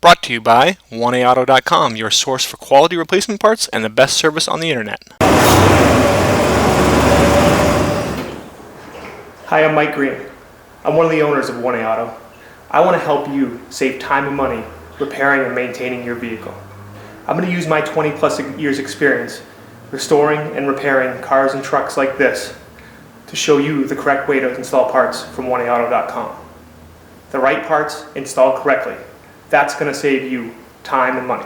Brought to you by 1AAuto.com, your source for quality replacement parts and the best service on the internet. Hi, I'm Mike Green. I'm one of the owners of 1A Auto. I want to help you save time and money repairing and maintaining your vehicle. I'm going to use my 20+ years experience restoring and repairing cars and trucks like this to show you the correct way to install parts from 1AAuto.com. The right parts installed correctly. That's going to save you time and money.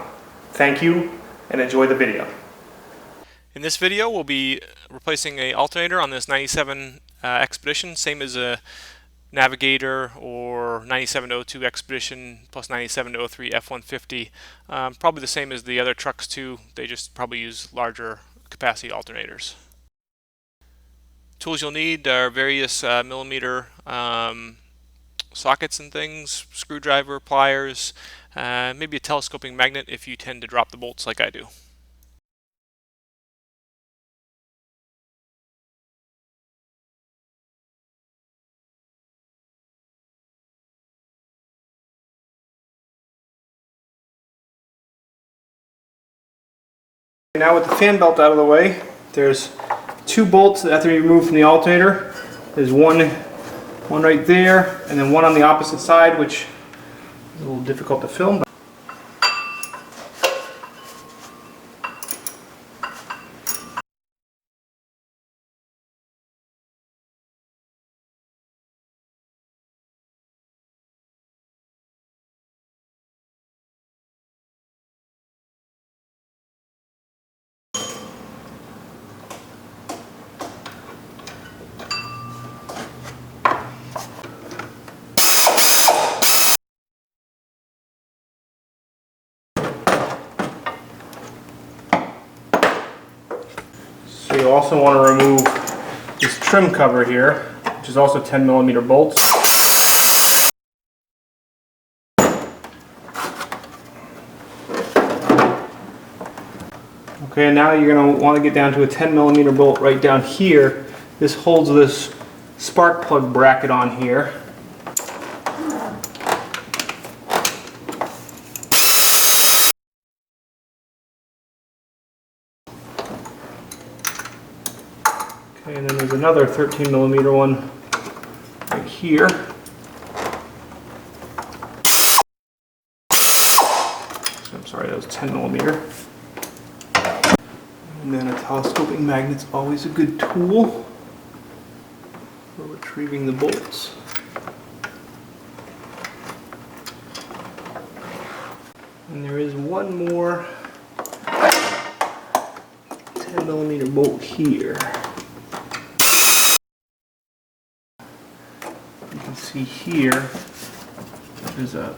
Thank you and enjoy the video. In this video we'll be replacing an alternator on this 97 Expedition, same as a Navigator or 9702 Expedition plus 9703 F-150. Probably the same as the other trucks too, they just probably use larger capacity alternators. Tools you'll need are various millimeter sockets and things, screwdriver, pliers, maybe a telescoping magnet if you tend to drop the bolts like I do. Now with the fan belt out of the way, there's 2 bolts that have to be removed from the alternator. There's one right there, and then one on the opposite side, which is a little difficult to film. So you also want to remove this trim cover here, which is also 10mm bolts. Okay, now you're going to want to get down to a 10mm bolt right down here. This holds this spark plug bracket on here. Okay, and then there's another 13mm one right here. I'm sorry, that was 10mm. And then a telescoping magnet's always a good tool for retrieving the bolts. And there is one more 10mm bolt here. You can see here there's a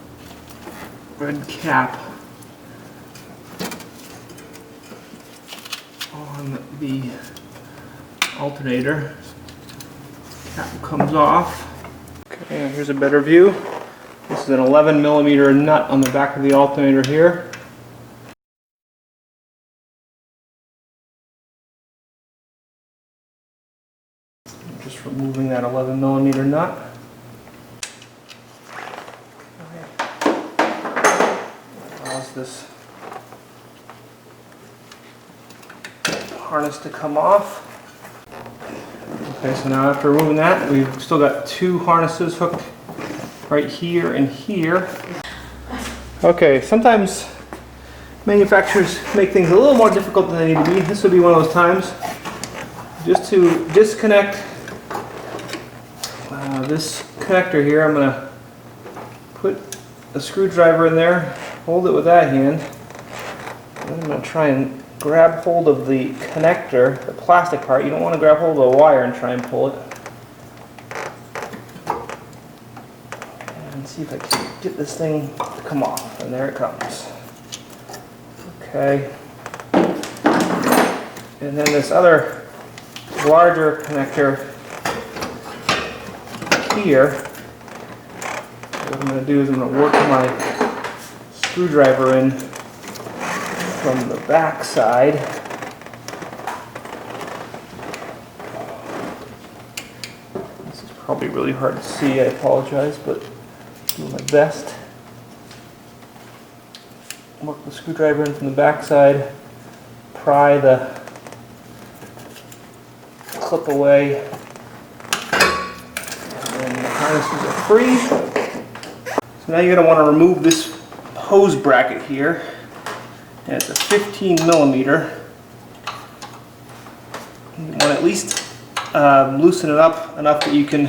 red cap on the alternator. Cap comes off. Okay, and here's a better view. This is an 11mm nut on the back of the alternator here. I'm just removing that 11mm nut. Allows this harness to come off. Okay, so now after removing that, we've still got 2 harnesses hooked right here and here. Okay, sometimes manufacturers make things a little more difficult than they need to be. This would be one of those times. Just to disconnect this connector here, I'm going to put a screwdriver in there, hold it with that hand, and I'm going to try and grab hold of the connector, the plastic part. You don't want to grab hold of the wire and try and pull it. And see if I can get this thing to come off. And there it comes. Okay. And then this other larger connector here, what I'm going to do is I'm going to work my screwdriver in from the back side. This is probably really hard to see, I apologize, but do my best. work the screwdriver in from the back side, pry the clip away, and the harnesses are free. So now you're going to want to remove this hose bracket here, and it's a 15 millimeter. You want to at least loosen it up enough that you can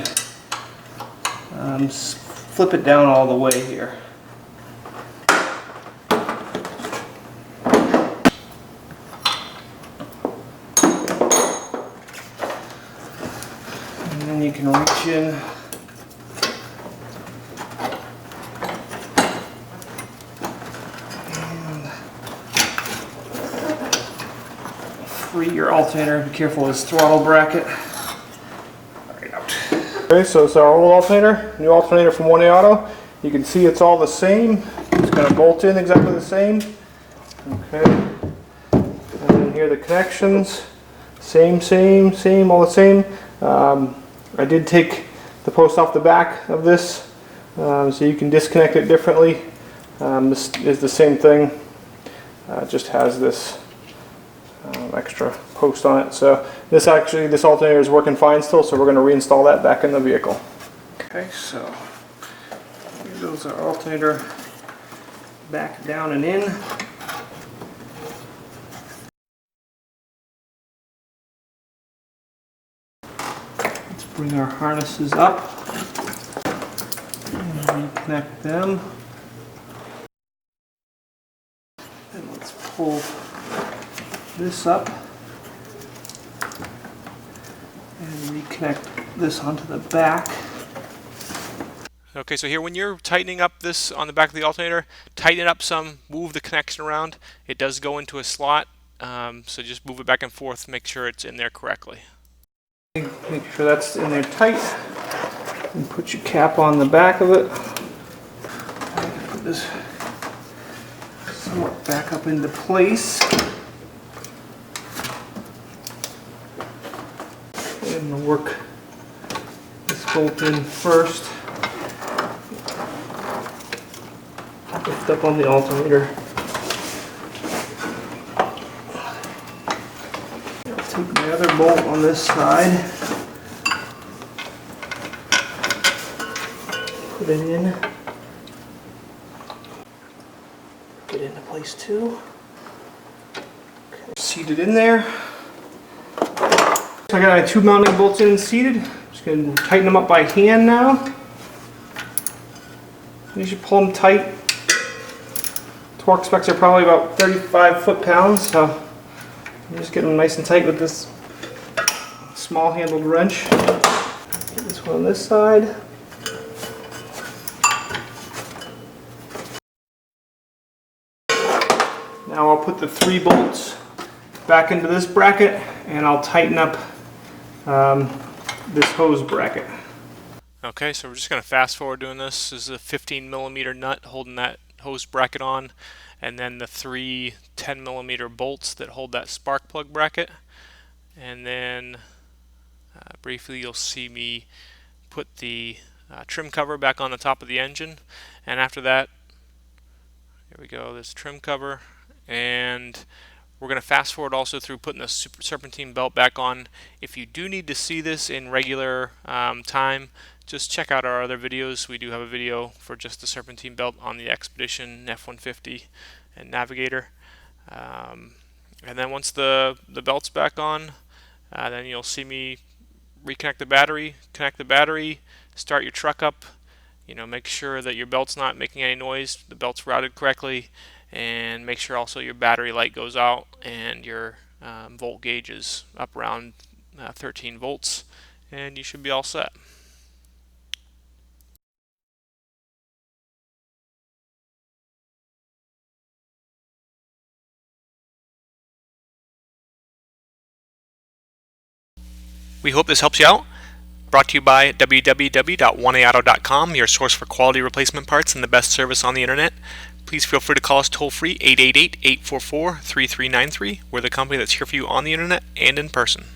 flip it down all the way here. And then you can reach in and free your alternator. Be careful of this throttle bracket. Right out. Okay, so it's our old alternator, new alternator from 1A Auto. You can see it's all the same. It's going to bolt in exactly the same. Okay. And then here are the connections. Same, all the same. I did take the post off the back of this, so you can disconnect it differently. This is the same thing. Just has this extra post on it. So this alternator is working fine still, so we're going to reinstall that back in the vehicle. Okay, so here goes our alternator back down and in. Let's bring our harnesses up and reconnect them. And let's pull this up and reconnect this onto the back. Okay, so here when you're tightening up this on the back of the alternator, tighten it up some, move the connection around. It does go into a slot, so just move it back and forth, make sure it's in there correctly. Make sure that's in there tight, and put your cap on the back of it. Put this somewhat back up into place. And we'll work this bolt in first. Lift up on the alternator. I'll take my other bolt on this side. Put it in. Get into place too. Okay. Seated in there. So I got my two mounting bolts in and seated. Just going to tighten them up by hand now. You should pull them tight. Torque specs are probably about 35 foot-pounds, so you just get them nice and tight with this small handled wrench. Get this one on this side. Now I'll put the 3 bolts back into this bracket and I'll tighten up this hose bracket. Okay, so we're just going to fast forward doing this. This is a 15 millimeter nut holding that hose bracket on, and then the 3 10 millimeter bolts that hold that spark plug bracket. And then briefly you'll see me put the trim cover back on the top of the engine, and after that, here we go, this trim cover, and we're going to fast forward also through putting the serpentine belt back on. If you do need to see this in regular time, just check out our other videos. We do have a video for just the serpentine belt on the Expedition, F-150, and Navigator. And then once the belt's back on, then you'll see me reconnect the battery, connect the battery, start your truck up. You know, make sure that your belt's not making any noise, the belt's routed correctly, and make sure also your battery light goes out and your volt gauge is up around 13 volts, and you should be all set. We hope this helps you out. Brought to you by www.1aauto.com, your source for quality replacement parts and the best service on the internet. Please feel free to call us toll-free 888-844-3393. We're the company that's here for you on the internet and in person.